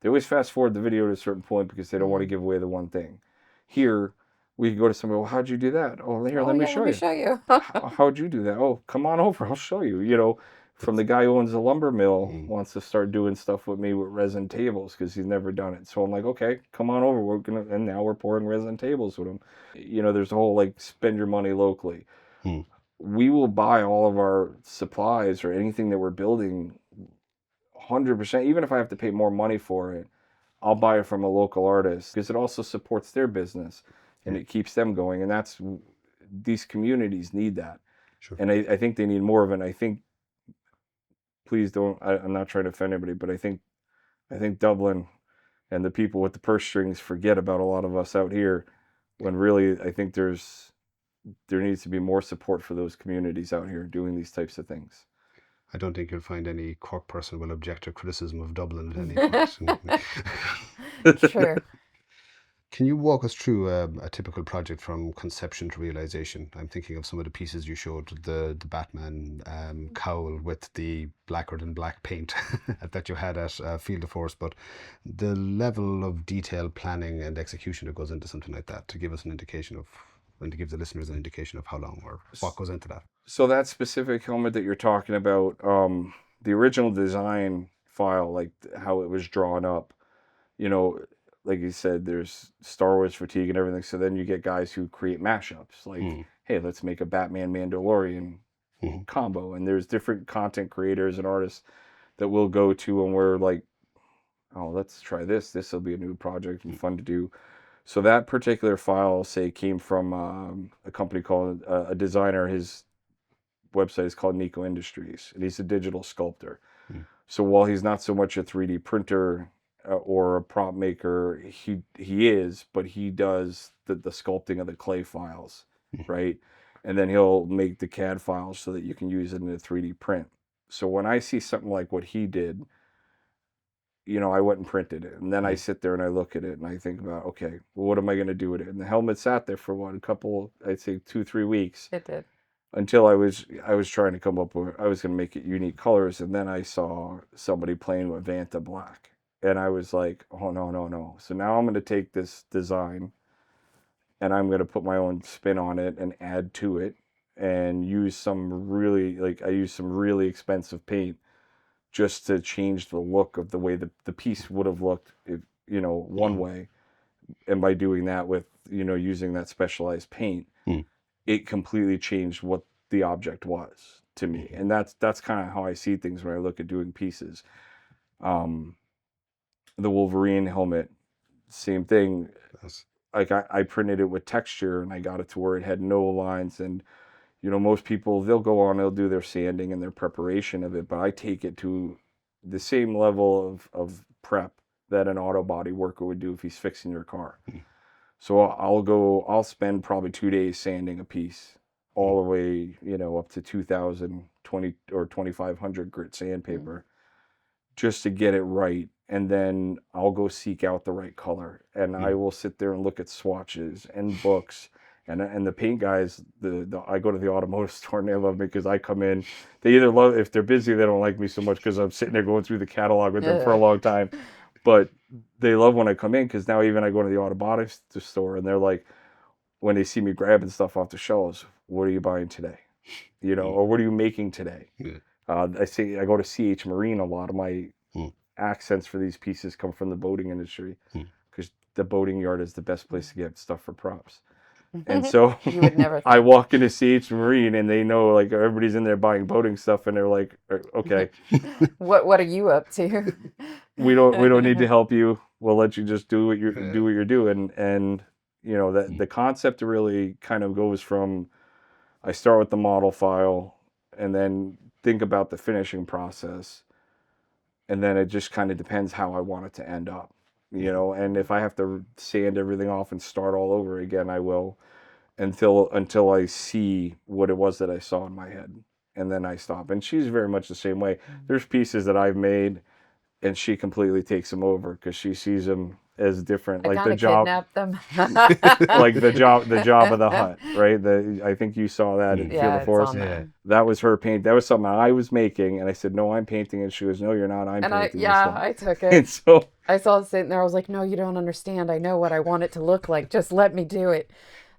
always fast forward the video to a certain point because they don't want to give away the one thing. Here, we can go to somebody, "Well, how'd you do that?" "Oh, here, let me show you." "How'd you do that?" "Oh, come on over, I'll show you." from the guy who owns the lumber mill wants to start doing stuff with me with resin tables because he's never done it. So I'm like, okay, come on over. And now we're pouring resin tables with him. You know, there's a whole like spend your money locally. We will buy all of our supplies or anything that we're building 100%, even if I have to pay more money for it. I'll buy it from a local artist because it also supports their business and it keeps them going. And these communities need that. Sure. And I think they need more of it. I think, please don't, I'm not trying to offend anybody, but I think Dublin and the people with the purse strings forget about a lot of us out here, when really I think there needs to be more support for those communities out here doing these types of things. I don't think you'll find any Cork person will object to criticism of Dublin at any point. Sure. Can you walk us through a typical project from conception to realization? I'm thinking of some of the pieces you showed, the Batman cowl with the blacker than black paint that you had at Field of Force, but the level of detail, planning and execution that goes into something like that, to give us an indication of, and to give the listeners an indication of how long or what goes into that. So that specific helmet that you're talking about, the original design file, like how it was drawn up, you know, like you said, there's Star Wars fatigue and everything. So then you get guys who create mashups, like, hey, let's make a Batman Mandalorian combo. And there's different content creators and artists that we'll go to, and we're like, oh, let's try this. This will be a new project and fun to do. So that particular file, say, came from a company called a designer. His website is called Nico Industries, and he's a digital sculptor. So while he's not so much a 3D printer or a prop maker, he is, but he does the sculpting of the clay files, right? And then he'll make the CAD files so that you can use it in a 3D print. So when I see something like what he did, you know, I went and printed it, and then I sit there and I look at it and I think about, okay, well, what am I going to do with it? And the helmet sat there for what, I'd say 2-3 weeks. It did. Until I was trying to come up with, I was going to make it unique colors, and then I saw somebody playing with Vanta Black, and I was like, oh no. So now I'm going to take this design and I'm going to put my own spin on it and add to it, and use some really expensive paint just to change the look of the way the piece would have looked, if, you know, one way. And by doing that with, you know, using that specialized paint, it completely changed what the object was to me. And that's kind of how I see things when I look at doing pieces. The Wolverine helmet, same thing. Yes. Like I printed it with texture, and I got it to where it had no lines. And, you know, most people, they'll do their sanding and their preparation of it, but I take it to the same level of prep that an auto body worker would do if he's fixing your car. So I'll spend probably 2 days sanding a piece all the way, you know, up to 2,000, 20 or 2,500 grit sandpaper just to get it right. And then I'll go seek out the right color, and I will sit there and look at swatches and books. And the paint guys, I go to the automotive store and they love me because I come in. They either love, if they're busy, they don't like me so much because I'm sitting there going through the catalog with them for a long time. But they love when I come in, because now even I go to the automotive store and they're like, when they see me grabbing stuff off the shelves, what are you buying today? You know, or what are you making today? I go to CH Marine. A lot of my accents for these pieces come from the boating industry, because the boating yard is the best place to get stuff for props. And so You would never I walk into CH Marine and they know, like, everybody's in there buying boating stuff, and they're like, okay, What are you up to? we don't need to help you. We'll let you just do what you're doing. And you know, that the concept really kind of goes from, I start with the model file and then think about the finishing process, and then it just kind of depends how I want it to end up, you know. And if I have to sand everything off and start all over again, I will, until I see what it was that I saw in my head, and then I stop. And she's very much the same way. There's pieces that I've made and she completely takes them over because she sees them as different, like the job, kidnap them. like the job of the Hutt, right? I think you saw that in Field of Force. That was her paint. That was something I was making, and I said, "No, I'm painting." And she goes, "No, you're not. I'm painting." I took it. And so I saw it sitting there. I was like, "No, you don't understand. I know what I want it to look like. Just let me do it."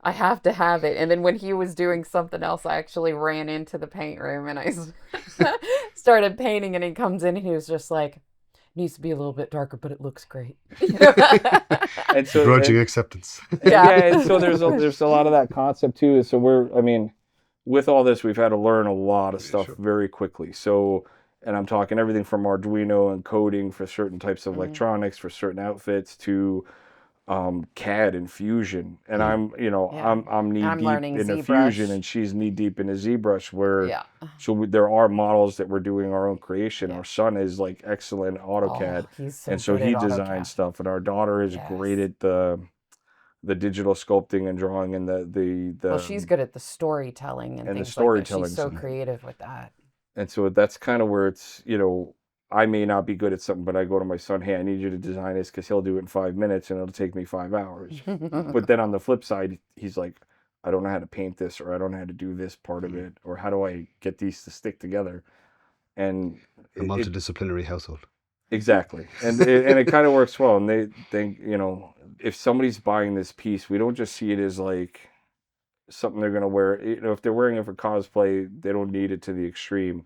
I have to have it. And then when he was doing something else, I actually ran into the paint room and I started painting. And he comes in and he was just like, needs to be a little bit darker, but it looks great. And so, Grudging acceptance. yeah, and so there's a lot of that concept too. So with all this, we've had to learn a lot of stuff very quickly. So, and I'm talking everything from Arduino and coding for certain types of electronics for certain outfits to CAD and Fusion. And I'm knee deep learning in a ZBrush. Fusion, and she's knee deep in a ZBrush. There are models that we're doing our own creation. Our son is like excellent at AutoCAD, he's so and so good he at designs AutoCAD. stuff. And our daughter is great at the digital sculpting and drawing and the Well, she's good at the storytelling and the things storytelling. like that. She's so creative with that. And so that's kind of where it's, I may not be good at something, but I go to my son, hey, I need you to design this because he'll do it in 5 minutes and it'll take me 5 hours. But then on the flip side, he's like, I don't know how to paint this, or I don't know how to do this part of it, or how do I get these to stick together? And a multidisciplinary household. Exactly. And it kind of works well. And they think, if somebody's buying this piece, we don't just see it as like something they're going to wear. If they're wearing it for cosplay, they don't need it to the extreme.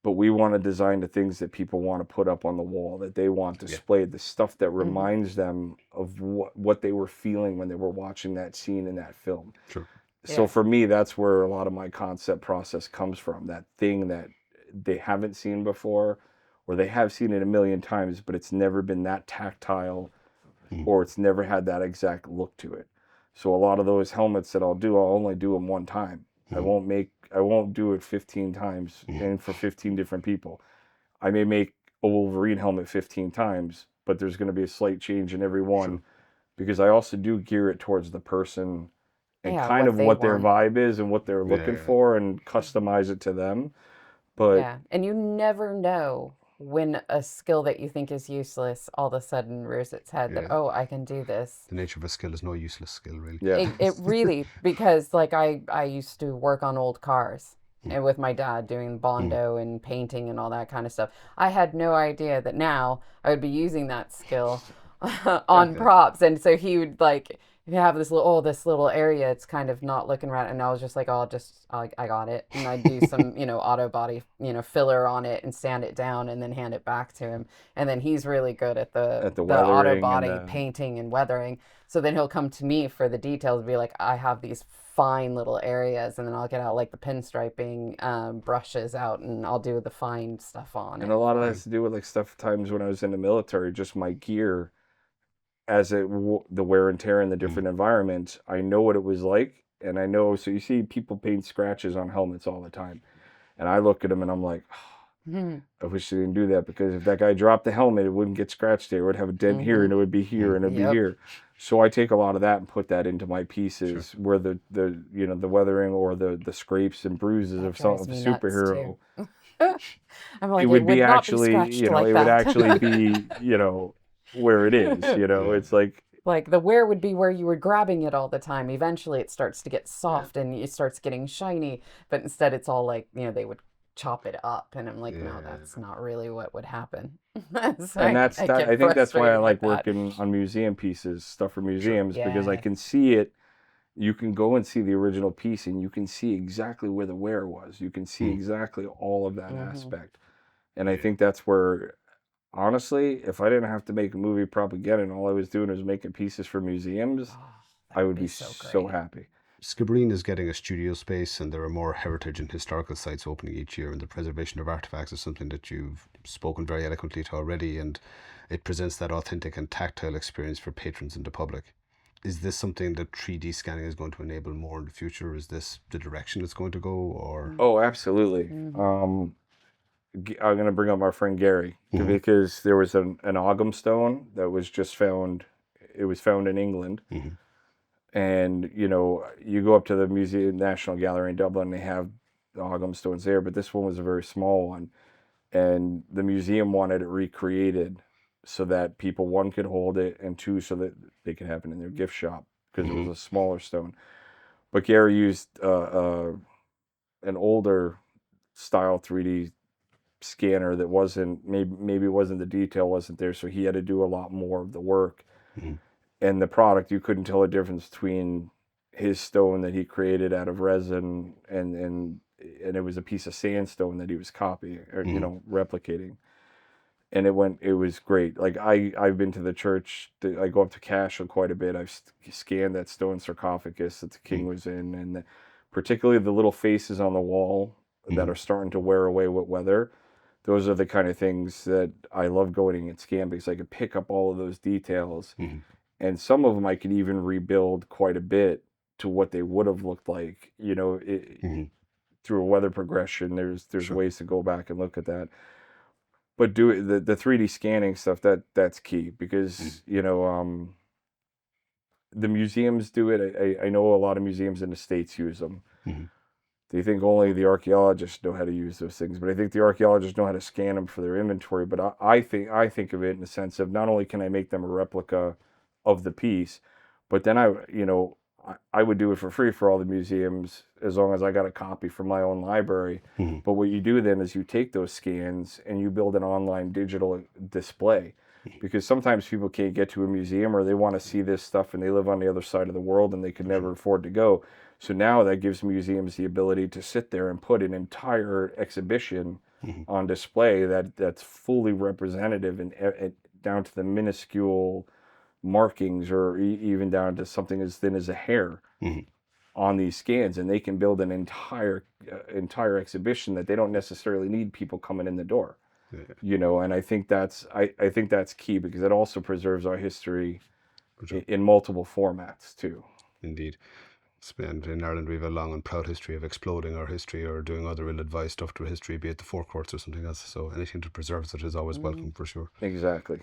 But we want to design the things that people want to put up on the wall, that they want displayed, the stuff that reminds them of what they were feeling when they were watching that scene in that film. Sure. So for me, that's where a lot of my concept process comes from, that thing that they haven't seen before, or they have seen it a million times, but it's never been that tactile, or it's never had that exact look to it. So a lot of those helmets that I'll only do them one time. I won't do it 15 times and for 15 different people. I may make a Wolverine helmet 15 times, but there's going to be a slight change in every one, because I also do gear it towards the person and kind of what their vibe is and what they're looking for, and customize it to them. But and you never know when a skill that you think is useless all of a sudden rears its head that, oh, I can do this. The nature of a skill is no useless skill, really. Yeah. It really, because like I used to work on old cars and with my dad doing Bondo and painting and all that kind of stuff. I had no idea that now I would be using that skill on props. And so he would like have this little area, it's kind of not looking right. And I was just like, I got it. And I'd do some, auto body, filler on it and sand it down and then hand it back to him. And then he's really good at the auto body painting and weathering. So then he'll come to me for the details and be like, I have these fine little areas, and then I'll get out like the pinstriping brushes out and I'll do the fine stuff on it. And a lot of that has to do with like stuff times when I was in the military, just my gear, as the wear and tear in the different environments. I know what it was like, and I know, so you see people paint scratches on helmets all the time, and I look at them and I'm like, I wish they didn't do that, because if that guy dropped the helmet, it wouldn't get scratched there. It would have a dent here, and it would be here, and it'd be here. So I take a lot of that and put that into my pieces, where the weathering or the scrapes and bruises of a superhero. I'm like, it would be actually, it would actually be, where it is, it's like the wear would be where you were grabbing it all the time. Eventually it starts to get soft and it starts getting shiny, but instead it's all like, they would chop it up, and I'm like, no, that's not really what would happen. So and I think that's why I like working on museum pieces, stuff for museums, because I can see it. You can go and see the original piece, and you can see exactly where the wear was. You can see exactly all of that aspect. And I think that's where, honestly, if I didn't have to make a movie prop again and all I was doing was making pieces for museums, I would be so happy. Skibbereen is getting a studio space, and there are more heritage and historical sites opening each year, and the preservation of artifacts is something that you've spoken very eloquently to already, and it presents that authentic and tactile experience for patrons and the public. Is this something that 3D scanning is going to enable more in the future? Is this the direction it's going to go, or? Oh, absolutely. I'm going to bring up our friend Gary, because there was an Ogham stone that was just found. It was found in England. And, you go up to the National Gallery in Dublin, they have the Ogham stones there, but this one was a very small one. And the museum wanted it recreated so that people, one, could hold it, and two, so that they could have it in their gift shop, because it was a smaller stone. But Gary used an older style 3D scanner that wasn't, maybe wasn't, the detail wasn't there, so he had to do a lot more of the work. And the product, you couldn't tell a difference between his stone that he created out of resin, and it was a piece of sandstone that he was copying or replicating. And it was great. Like I've been to the church. I go up to Cashel quite a bit. I've scanned that stone sarcophagus that the king was in, and particularly the little faces on the wall that are starting to wear away with weather. Those are the kind of things that I love going and scan, because I could pick up all of those details, and some of them I could even rebuild quite a bit to what they would have looked like. Through a weather progression, there's ways to go back and look at that. But the 3D scanning stuff, that's key, because the museums do it. I know a lot of museums in the States use them. They think only the archaeologists know how to use those things, but I think the archaeologists know how to scan them for their inventory. But I think of it in the sense of, not only can I make them a replica of the piece, but then I would do it for free for all the museums, as long as I got a copy from my own library. But what you do then is you take those scans and you build an online digital display, because sometimes people can't get to a museum, or they want to see this stuff and they live on the other side of the world and they can never afford to go. So now that gives museums the ability to sit there and put an entire exhibition on display that's fully representative, and down to the minuscule markings, or even down to something as thin as a hair on these scans, and they can build an entire exhibition that they don't necessarily need people coming in the door. And I think that's key, because it also preserves our history in multiple formats too. Indeed. And in Ireland, we have a long and proud history of exploding our history, or doing other ill-advised stuff to our history, be it the forecourts or something else. So anything to preserve it is always welcome, for sure. Exactly.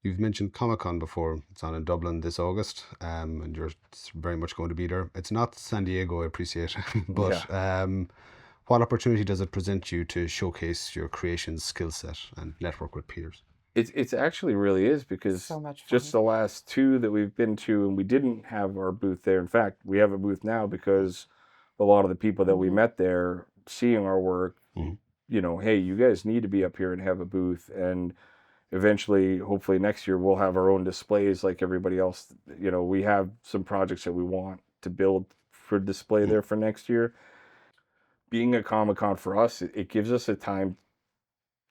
You've mentioned Comic-Con before. It's on in Dublin this August, and you're very much going to be there. It's not San Diego, I appreciate, but what opportunity does it present you to showcase your creations, skill set, and network with peers? It's actually really is, because So much fun. just the last two that we've been to, and we didn't have our booth there. In fact, we have a booth now because a lot of the people that we met there, seeing our work, hey, you guys need to be up here and have a booth. And eventually, hopefully next year, we'll have our own displays like everybody else. We have some projects that we want to build for display there for next year. Being a Comic-Con for us, it gives us a time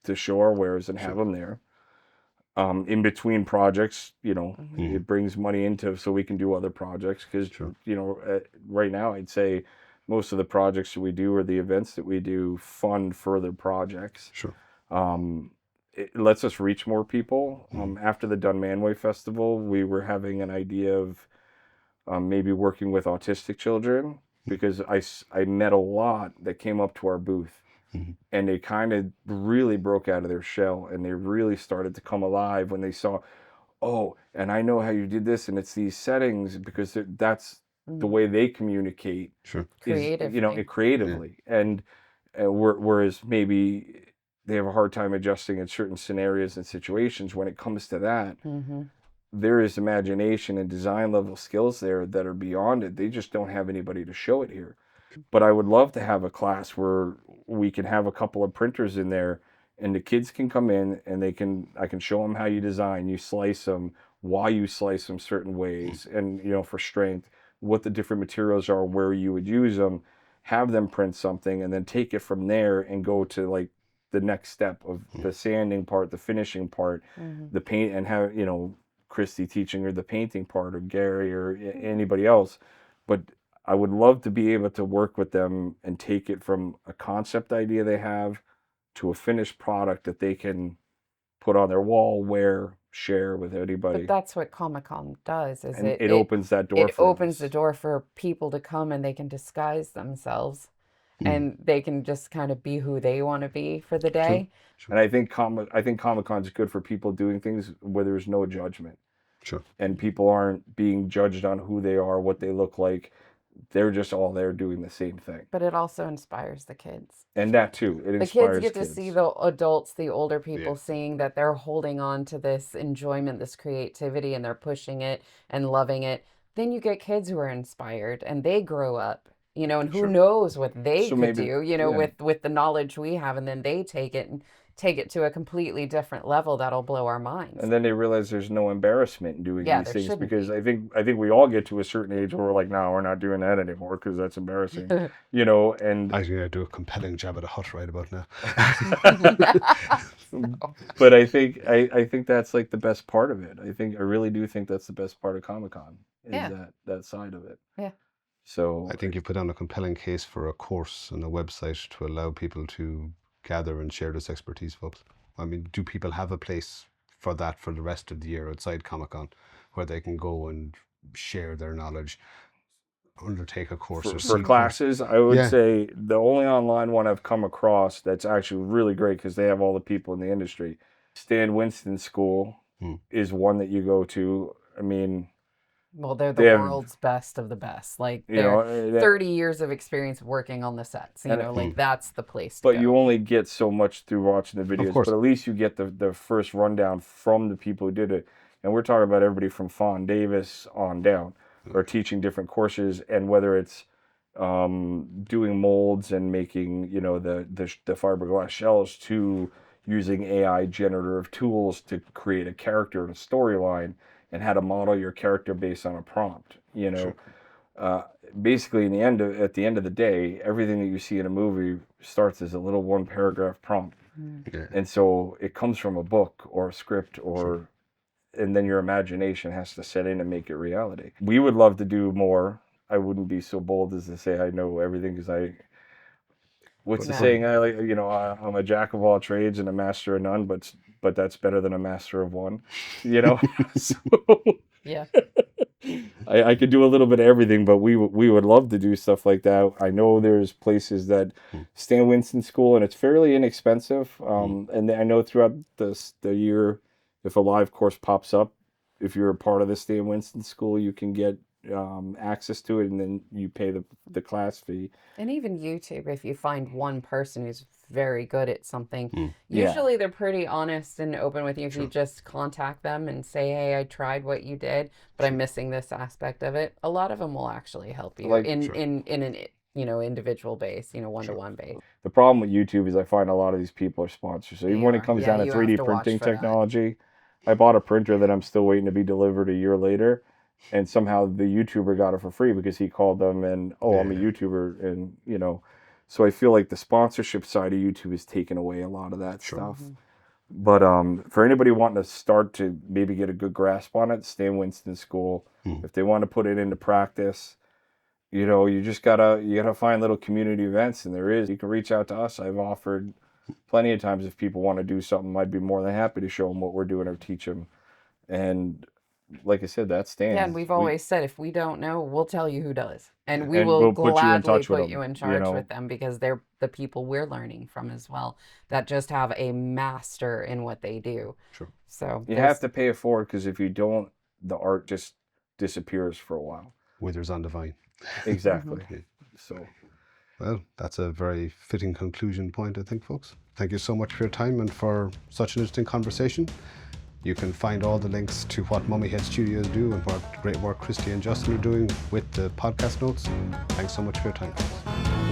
to show our wares and have them there. In between projects, it brings money into, so we can do other projects, because right now I'd say most of the projects that we do, or the events that we do, fund further projects. It lets us reach more people. After the Dunmanway Festival, we were having an idea of maybe working with autistic children, because I met a lot that came up to our booth. And they kind of really broke out of their shell, and they really started to come alive when they saw, oh, and I know how you did this, and it's these settings, because that's the way they communicate. Creatively. And whereas maybe they have a hard time adjusting in certain scenarios and situations, when it comes to that, there is imagination and design level skills there that are beyond it. They just don't have anybody to show it here. But I would love to have a class where we can have a couple of printers in there, and the kids can come in and I can show them how you design, you slice them, why you slice them certain ways, and for strength, what the different materials are, where you would use them, have them print something, and then take it from there and go to like the next step of the sanding part, the finishing part, the paint, and have Kristie teaching her the painting part, or Gary, or anybody else. But I would love to be able to work with them and take it from a concept idea they have to a finished product that they can put on their wall, wear, share with anybody. But that's what Comic-Con does, is And it opens that door. It opens the door for people to come, and they can disguise themselves, and they can just kind of be who they want to be for the day. And I think Comic-Con is good for people doing things where there's no judgment. And people aren't being judged on who they are, what they look like. They're just all there doing the same thing. But it also inspires the kids. And that too. It The inspires kids get to see the adults, the older people, seeing that they're holding on to this enjoyment, this creativity, and they're pushing it and loving it. Then you get kids who are inspired, and they grow up you know, and who Sure. knows what they So could maybe- do, you know, yeah. with the knowledge we have, and then they take it to a completely different level that'll blow our minds. And then they realize there's no embarrassment in doing Yeah, these there things, shouldn't because be. I think we all get to a certain age where we're like, no, we're not doing that anymore because that's embarrassing, you know. And I think I do a compelling Jabba the Hutt right about now. but I think that's like the best part of it. I really do think that's the best part of Comic-Con is Yeah. that side of it. Yeah. So I think you put on a compelling case for a course and a website to allow people to gather and share this expertise, folks. I mean, do people have a place for that for the rest of the year outside Comic-Con where they can go and share their knowledge, undertake a course or for see classes, I would Yeah. say the only online one I've come across that's actually really great because they have all the people in the industry. Stan Winston School is one that you go to. I mean, Well, they're the they have, world's best of the best. Like, you they're know, 30 years of experience working on the sets. You And- know, like, that's the place to but go. you only get so much through watching the videos. course. But at least you get the first rundown from the people who did it. And we're talking about everybody from Fawn Davis on down, or teaching different courses, and whether it's doing molds and making, you know, the fiberglass shells, to using AI generative tools to create a character and a storyline, and how to model your character based on a prompt. You know, basically, at the end of the day, everything that you see in a movie starts as a little 1-paragraph prompt, Yeah. and so it comes from a book or a script, or and then your imagination has to set in and make it reality. We would love to do more. I wouldn't be so bold as to say I know everything, because what's the No. saying? I'm a jack of all trades and a master of none, but that's better than a master of one, you know. So, Yeah. I could do a little bit of everything, but we would love to do stuff like that. I know there's places that Stan Winston School, and it's fairly inexpensive. And I know throughout the year, if a live course pops up, if you're a part of the Stan Winston School, you can get access to it, and then you pay the class fee. And even YouTube, if you find one person who's very good at something, Yeah. usually they're pretty honest and open with you. If you just contact them and say, hey, I tried what you did, but I'm missing this aspect of it, a lot of them will actually help you Like- in an, you know, individual base, you know, one-to-one base. The problem with YouTube is I find a lot of these people are sponsors. So even They when are. it comes Yeah, down to you 3D have to watch printing for that. technology, I bought a printer that I'm still waiting to be delivered a year later, and somehow the YouTuber got it for free because he called them and, I'm a YouTuber, and, you know, so I feel like the sponsorship side of YouTube has taken away a lot of that stuff. But for anybody wanting to start to maybe get a good grasp on it, Stan Winston School, if they want to put it into practice, you know, you gotta find little community events, and there is. You can reach out to us. I've offered plenty of times, if people want to do something, I'd be more than happy to show them what we're doing or teach them. And like I said, that's Stan. Yeah, and we've always said, if we don't know, we'll tell you who does. And we And will we'll put you in gladly touch with put them, you in you charge know. with them, because they're the people we're learning from as well, that just have a master in what they do. Sure. So You have to pay it forward, because if you don't, the art just disappears for a while. Withers on the vine. Exactly. So Well, that's a very fitting conclusion point, I think, folks. Thank you so much for your time and for such an interesting conversation. You can find all the links to what Mummyhead Studios do and what great work Kristie and Justin are doing with the podcast notes. Thanks so much for your time, folks.